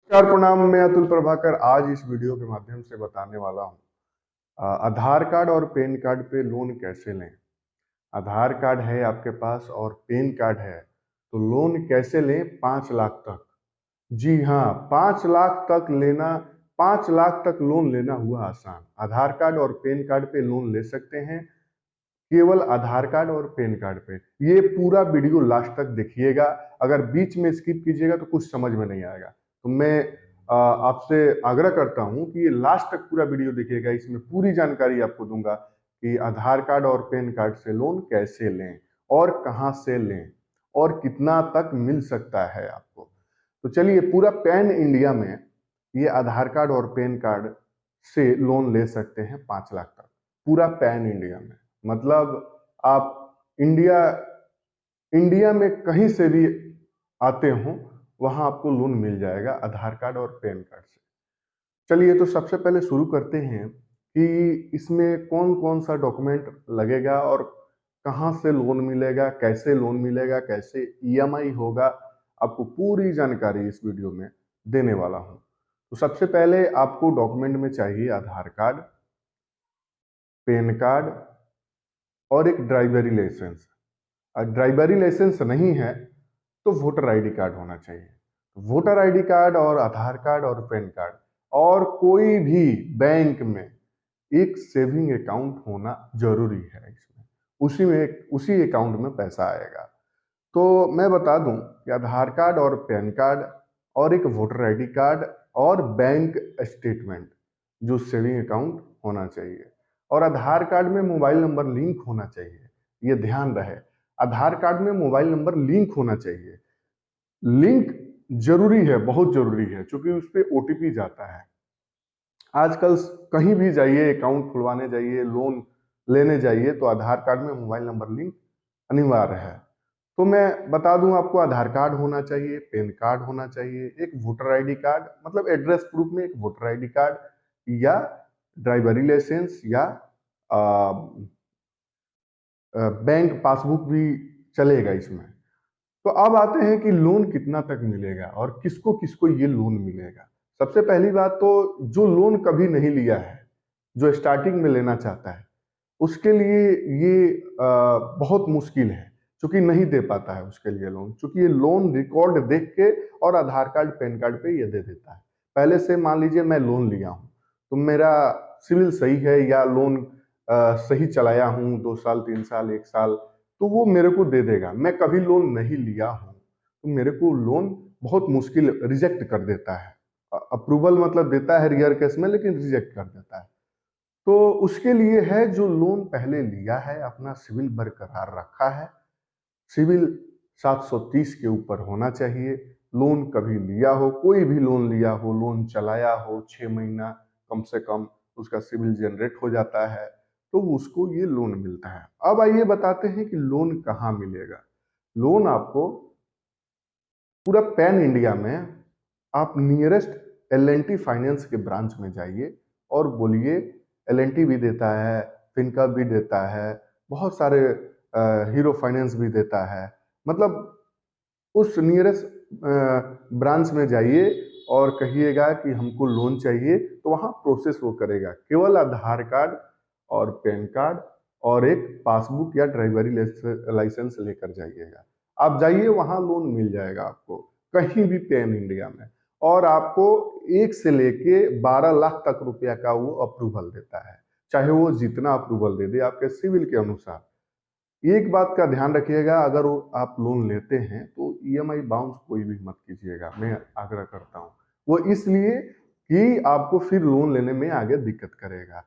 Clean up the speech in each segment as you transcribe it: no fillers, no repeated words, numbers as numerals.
नमस्कार, प्रणाम। मैं अतुल प्रभाकर आज इस वीडियो के माध्यम से बताने वाला हूँ आधार कार्ड और पैन कार्ड पे लोन कैसे लें। आधार कार्ड है आपके पास और पैन कार्ड है तो लोन कैसे लें 5 लाख तक। जी हाँ, 5 लाख तक लेना, 5 लाख तक लोन लेना हुआ आसान। आधार कार्ड और पैन कार्ड पे लोन ले सकते हैं, केवल आधार कार्ड और पैन कार्ड पे। ये पूरा वीडियो लास्ट तक देखिएगा, अगर बीच में स्किप कीजिएगा तो कुछ समझ में नहीं आएगा। तो मैं आपसे आग्रह करता हूं कि ये लास्ट तक पूरा वीडियो देखिएगा, इसमें पूरी जानकारी आपको दूंगा कि आधार कार्ड और पैन कार्ड से लोन कैसे लें और कहां से लें और कितना तक मिल सकता है आपको। तो चलिए, पूरा पैन इंडिया में ये आधार कार्ड और पैन कार्ड से लोन ले सकते हैं 5 लाख तक, पूरा पैन इंडिया में। मतलब आप इंडिया इंडिया में कहीं से भी आते हो वहां आपको लोन मिल जाएगा आधार कार्ड और पैन कार्ड से। चलिए, तो सबसे पहले शुरू करते हैं कि इसमें कौन कौन सा डॉक्यूमेंट लगेगा और कहां से लोन मिलेगा, कैसे लोन मिलेगा, कैसे ईएमआई होगा। आपको पूरी जानकारी इस वीडियो में देने वाला हूं। तो सबसे पहले आपको डॉक्यूमेंट में चाहिए आधार कार्ड, पैन कार्ड और एक ड्राइवरी लाइसेंस। ड्राइवरी लाइसेंस नहीं है तो वोटर आईडी कार्ड होना चाहिए। वोटर आईडी कार्ड और आधार कार्ड और पैन कार्ड और कोई भी बैंक में एक सेविंग अकाउंट होना जरूरी है। इसमें उसी अकाउंट में पैसा आएगा। तो मैं बता दूं कि आधार कार्ड और पैन कार्ड और एक वोटर आईडी कार्ड और बैंक स्टेटमेंट, जो सेविंग अकाउंट होना चाहिए। और आधार कार्ड में मोबाइल नंबर लिंक होना चाहिए, ये ध्यान रहे। आधार कार्ड में मोबाइल नंबर लिंक होना चाहिए। लिंक जरूरी है, बहुत जरूरी है, क्योंकि उस पर ओटीपी जाता है। आजकल कहीं भी जाइए, अकाउंट खुलवाने जाइए, लोन लेने जाइए, तो आधार कार्ड में मोबाइल नंबर लिंक अनिवार्य है। तो मैं बता दूं आपको, आधार कार्ड होना चाहिए, पैन कार्ड होना चाहिए, एक वोटर आईडी कार्ड, मतलब एड्रेस प्रूफ में एक वोटर आईडी कार्ड या ड्राइवरी लाइसेंस या बैंक पासबुक भी चलेगा इसमें। तो अब आते हैं कि लोन कितना तक मिलेगा और किसको किसको ये लोन मिलेगा। सबसे पहली बात तो, जो लोन कभी नहीं लिया है, जो स्टार्टिंग में लेना चाहता है, उसके लिए ये बहुत मुश्किल है, क्योंकि नहीं दे पाता है उसके लिए लोन। क्योंकि ये लोन रिकॉर्ड देख के और आधार कार्ड पैन कार्ड पे ये दे देता है। पहले से मान लीजिए मैं लोन लिया हूँ, तो मेरा सिविल सही है या लोन सही चलाया हूँ 2 साल 3 साल 1 साल, तो वो मेरे को दे देगा। मैं कभी लोन नहीं लिया हूँ तो मेरे को लोन बहुत मुश्किल रिजेक्ट कर देता है। अप्रूवल मतलब देता है रियर केस में, लेकिन रिजेक्ट कर देता है। तो उसके लिए है जो लोन पहले लिया है, अपना सिविल बरकरार रखा है, सिविल 730 के ऊपर होना चाहिए। लोन कभी लिया हो, कोई भी लोन लिया हो, लोन चलाया हो 6 महीना कम से कम, उसका सिविल जनरेट हो जाता है, तो उसको ये लोन मिलता है। अब आइए बताते हैं कि लोन कहाँ मिलेगा। लोन आपको पूरा पैन इंडिया में, आप नियरेस्ट एल&टी फाइनेंस के ब्रांच में जाइए और बोलिए। एल&टी भी देता है, फिनका भी देता है, बहुत सारे हीरो फाइनेंस भी देता है। मतलब उस नियरेस्ट ब्रांच में जाइए और कहिएगा कि हमको लोन चाहिए, तो वहाँ प्रोसेस वो करेगा। केवल आधार कार्ड और पैन कार्ड और एक पासबुक या ड्राइवरी लाइसेंस लेकर जाइएगा। आप जाइए, वहाँ लोन मिल जाएगा आपको, कहीं भी पैन इंडिया में। और आपको 1 से लेके 12 लाख तक रुपया का वो अप्रूवल देता है, चाहे वो जितना अप्रूवल दे दे आपके सिविल के अनुसार। एक बात का ध्यान रखिएगा, अगर आप लोन लेते हैं तो ईएमआई बाउंस कोई भी मत कीजिएगा, मैं आग्रह करता हूँ। वो इसलिए कि आपको फिर लोन लेने में आगे दिक्कत करेगा।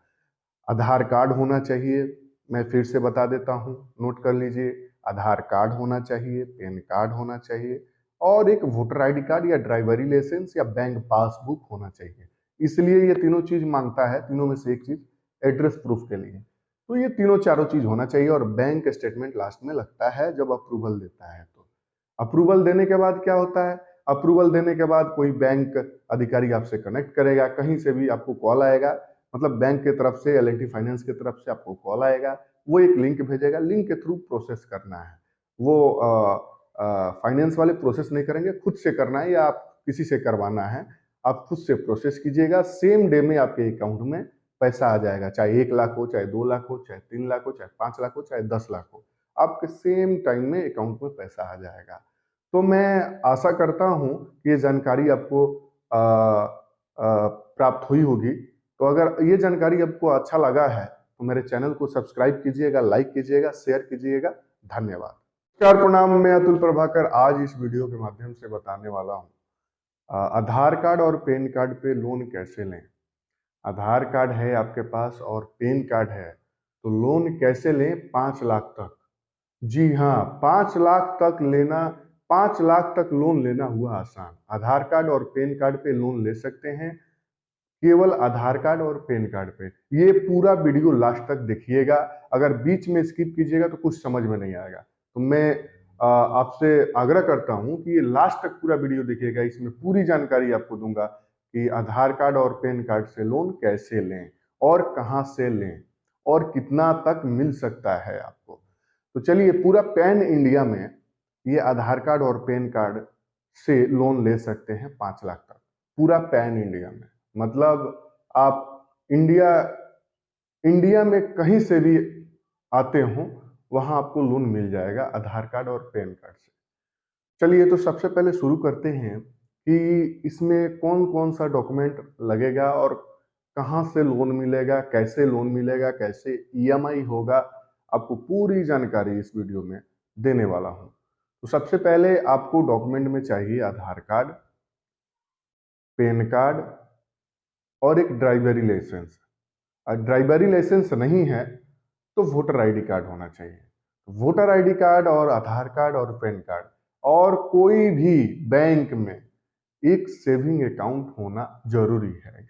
आधार कार्ड होना चाहिए, मैं फिर से बता देता हूँ, नोट कर लीजिए। आधार कार्ड होना चाहिए, पैन कार्ड होना चाहिए और एक वोटर आईडी कार्ड या ड्राइवरी लाइसेंस या बैंक पासबुक होना चाहिए। इसलिए ये तीनों चीज मांगता है, तीनों में से एक चीज एड्रेस प्रूफ के लिए। तो ये तीनों चारों चीज होना चाहिए और बैंक स्टेटमेंट लास्ट में लगता है जब अप्रूवल देता है। तो अप्रूवल देने के बाद क्या होता है, अप्रूवल देने के बाद कोई बैंक अधिकारी आपसे कनेक्ट करेगा, कहीं से भी आपको कॉल आएगा, मतलब बैंक की तरफ से, एल&टी फाइनेंस की तरफ से आपको कॉल आएगा। वो एक लिंक भेजेगा, लिंक के थ्रू प्रोसेस करना है। वो फाइनेंस वाले प्रोसेस नहीं करेंगे, खुद से करना है या आप किसी से करवाना है। आप खुद से प्रोसेस कीजिएगा, सेम डे में आपके अकाउंट में पैसा आ जाएगा। चाहे 1 लाख हो, चाहे 2 लाख हो, चाहे 3 लाख हो, चाहे 5 लाख हो, चाहे 10 लाख हो, आपके सेम टाइम में अकाउंट में पैसा आ जाएगा। तो मैं आशा करता हूँ कि ये जानकारी आपको प्राप्त हुई होगी। तो अगर ये जानकारी आपको अच्छा लगा है तो मेरे चैनल को सब्सक्राइब कीजिएगा, लाइक कीजिएगा, शेयर कीजिएगा। धन्यवाद। नमस्कार, प्रणाम। मैं अतुल प्रभाकर आज इस वीडियो के माध्यम से बताने वाला हूँ आधार कार्ड और पैन कार्ड पे लोन कैसे लें। आधार कार्ड है आपके पास और पैन कार्ड है तो लोन कैसे लें 5 लाख तक। जी हाँ, 5 लाख तक लेना, 5 लाख तक लोन लेना हुआ आसान। आधार कार्ड और पैन कार्ड पे लोन ले सकते हैं, केवल आधार कार्ड और पैन कार्ड पे। ये पूरा वीडियो लास्ट तक देखिएगा, अगर बीच में स्किप कीजिएगा तो कुछ समझ में नहीं आएगा। तो मैं आपसे आग्रह करता हूं कि ये लास्ट तक पूरा वीडियो देखिएगा, इसमें पूरी जानकारी आपको दूंगा कि आधार कार्ड और पैन कार्ड से लोन कैसे लें और कहां से लें और कितना तक मिल सकता है आपको। तो चलिए, पूरा पैन इंडिया में ये आधार कार्ड और पैन कार्ड से लोन ले सकते हैं 5 लाख तक, पूरा पैन इंडिया में। मतलब आप इंडिया इंडिया में कहीं से भी आते हो वहां आपको लोन मिल जाएगा आधार कार्ड और पैन कार्ड से। चलिए, तो सबसे पहले शुरू करते हैं कि इसमें कौन कौन सा डॉक्यूमेंट लगेगा और कहां से लोन मिलेगा, कैसे लोन मिलेगा, कैसे ईएमआई होगा। आपको पूरी जानकारी इस वीडियो में देने वाला हूं। तो सबसे पहले आपको डॉक्यूमेंट में चाहिए आधार कार्ड, पैन कार्ड और एक ड्राइवरी लाइसेंस। ड्राइवरी लाइसेंस नहीं है तो वोटर आईडी कार्ड होना चाहिए। वोटर आईडी कार्ड और आधार कार्ड और पैन कार्ड और कोई भी बैंक में एक सेविंग अकाउंट होना जरूरी है।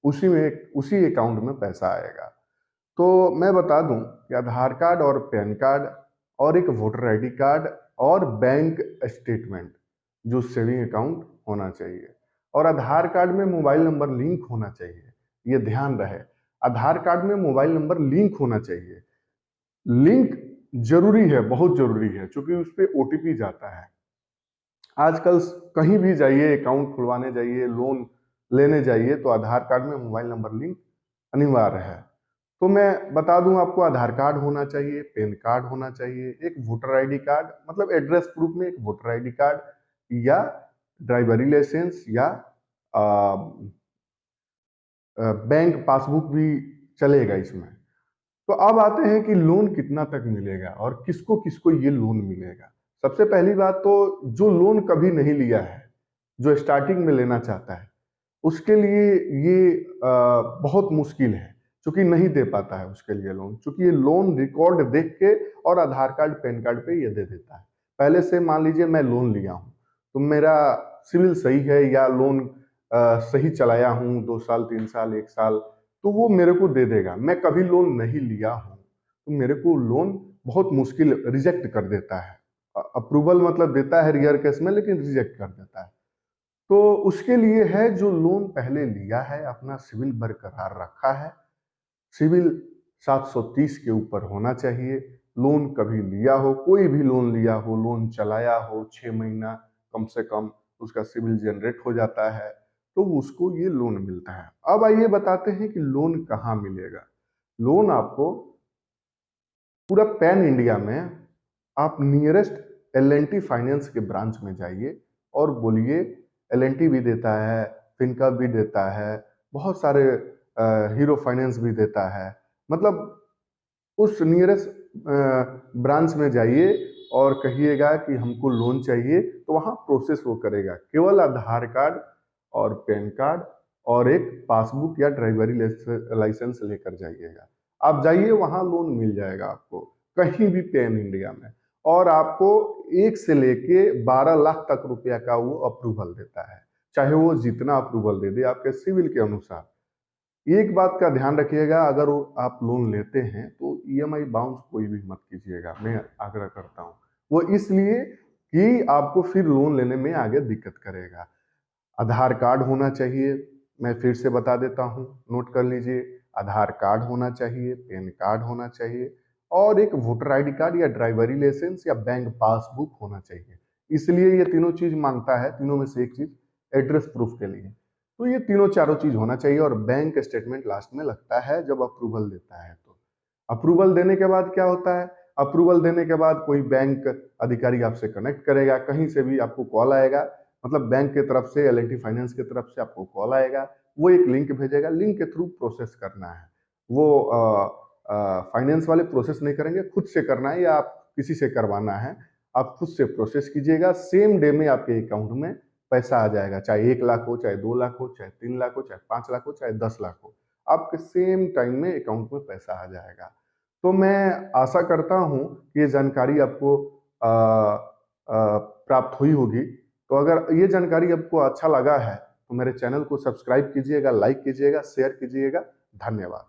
इसमें उसी अकाउंट में पैसा आएगा। तो मैं बता दूं कि आधार कार्ड और पैन कार्ड और एक वोटर आईडी कार्ड और बैंक स्टेटमेंट जो सेविंग अकाउंट होना चाहिए। और आधार कार्ड में मोबाइल नंबर लिंक होना चाहिए, ये ध्यान रहे। आधार कार्ड में मोबाइल नंबर लिंक होना चाहिए। लिंक जरूरी है, बहुत जरूरी है, क्योंकि उस पर ओटीपी जाता है। आजकल कहीं भी जाइए, अकाउंट खुलवाने जाइए, लोन लेने जाइए, तो आधार कार्ड में मोबाइल नंबर लिंक अनिवार्य है। तो मैं बता दूं आपको, आधार कार्ड होना चाहिए, पैन कार्ड होना चाहिए, एक वोटर आईडी कार्ड, मतलब एड्रेस प्रूफ में एक वोटर आईडी कार्ड या ड्राइवरी लाइसेंस या बैंक पासबुक भी चलेगा इसमें। तो अब आते हैं कि लोन कितना तक मिलेगा और किसको किसको ये लोन मिलेगा। सबसे पहली बात तो जो लोन कभी नहीं लिया है, जो स्टार्टिंग में लेना चाहता है, उसके लिए ये बहुत मुश्किल है, क्योंकि नहीं दे पाता है उसके लिए लोन। क्योंकि ये लोन रिकॉर्ड देख के और आधार कार्ड पैन कार्ड पे ये दे देता है। पहले से मान लीजिए मैं लोन लिया हूँ तो मेरा सिविल सही है या लोन सही चलाया हूँ 2 साल, 3 साल, 1 साल, तो वो मेरे को दे देगा। मैं कभी लोन नहीं लिया हूँ तो मेरे को लोन बहुत मुश्किल रिजेक्ट कर देता है। अप्रूवल मतलब देता है रियर केस में, लेकिन रिजेक्ट कर देता है। तो उसके लिए है जो लोन पहले लिया है, अपना सिविल बरकरार रखा है, सिविल 730 के ऊपर होना चाहिए। लोन कभी लिया हो, कोई भी लोन लिया हो, लोन चलाया हो 6 महीना कम से कम, उसका सिविल जनरेट हो जाता है तो उसको ये लोन मिलता है। अब आइए बताते हैं कि लोन कहाँ मिलेगा। लोन आपको पूरा पैन इंडिया में आप नियरेस्ट एल&टी फाइनेंस के ब्रांच में जाइए और बोलिए। एल&टी भी देता है, फिनका भी देता है, बहुत सारे हीरो फाइनेंस भी देता है। मतलब उस नियरेस्ट ब्रांच में जाइए और कहिएगा कि हमको लोन चाहिए, तो वहाँ प्रोसेस वो करेगा। केवल आधार कार्ड और पैन कार्ड और एक पासबुक या ड्राइवरी लाइसेंस लेकर जाइएगा। आप जाइए, वहाँ लोन मिल जाएगा आपको कहीं भी पैन इंडिया में। और आपको 1 से लेके 12 लाख तक रुपया का वो अप्रूवल देता है, चाहे वो जितना अप्रूवल दे दे आपके सिविल के अनुसार। एक बात का ध्यान रखिएगा, अगर आप लोन लेते हैं तो ईएमआई बाउंस कोई भी मत कीजिएगा, मैं आग्रह करता हूँ। वो इसलिए कि आपको फिर लोन लेने में आगे दिक्कत करेगा। आधार कार्ड होना चाहिए, मैं फिर से बता देता हूँ, नोट कर लीजिए। आधार कार्ड होना चाहिए, पैन कार्ड होना चाहिए और एक वोटर आईडी कार्ड या ड्राइवरी लाइसेंस या बैंक पासबुक होना चाहिए। इसलिए ये तीनों चीज मांगता है, तीनों में से एक चीज एड्रेस प्रूफ के लिए। तो ये तीनों चारों चीज होना चाहिए। और बैंक स्टेटमेंट लास्ट में लगता है जब अप्रूवल देता है। तो अप्रूवल देने के बाद क्या होता है, अप्रूवल देने के बाद कोई बैंक अधिकारी आपसे कनेक्ट करेगा, कहीं से भी आपको कॉल आएगा, मतलब बैंक के तरफ से, L&T फाइनेंस की तरफ से आपको कॉल आएगा, वो एक लिंक भेजेगा, लिंक के थ्रू प्रोसेस करना है। वो फाइनेंस वाले प्रोसेस नहीं करेंगे, खुद से करना है या आप किसी से करवाना है, आप खुद से प्रोसेस कीजिएगा, सेम डे में आपके अकाउंट में पैसा आ जाएगा, चाहे 1 लाख हो, चाहे 2 लाख हो, चाहे 3 लाख हो, चाहे 5 लाख हो, चाहे 10 लाख हो, आपके सेम टाइम में अकाउंट में पैसा आ जाएगा। तो मैं आशा करता हूं कि ये जानकारी आपको प्राप्त हुई होगी। तो अगर ये जानकारी आपको अच्छा लगा है तो मेरे चैनल को सब्सक्राइब कीजिएगा, लाइक कीजिएगा, शेयर कीजिएगा। धन्यवाद।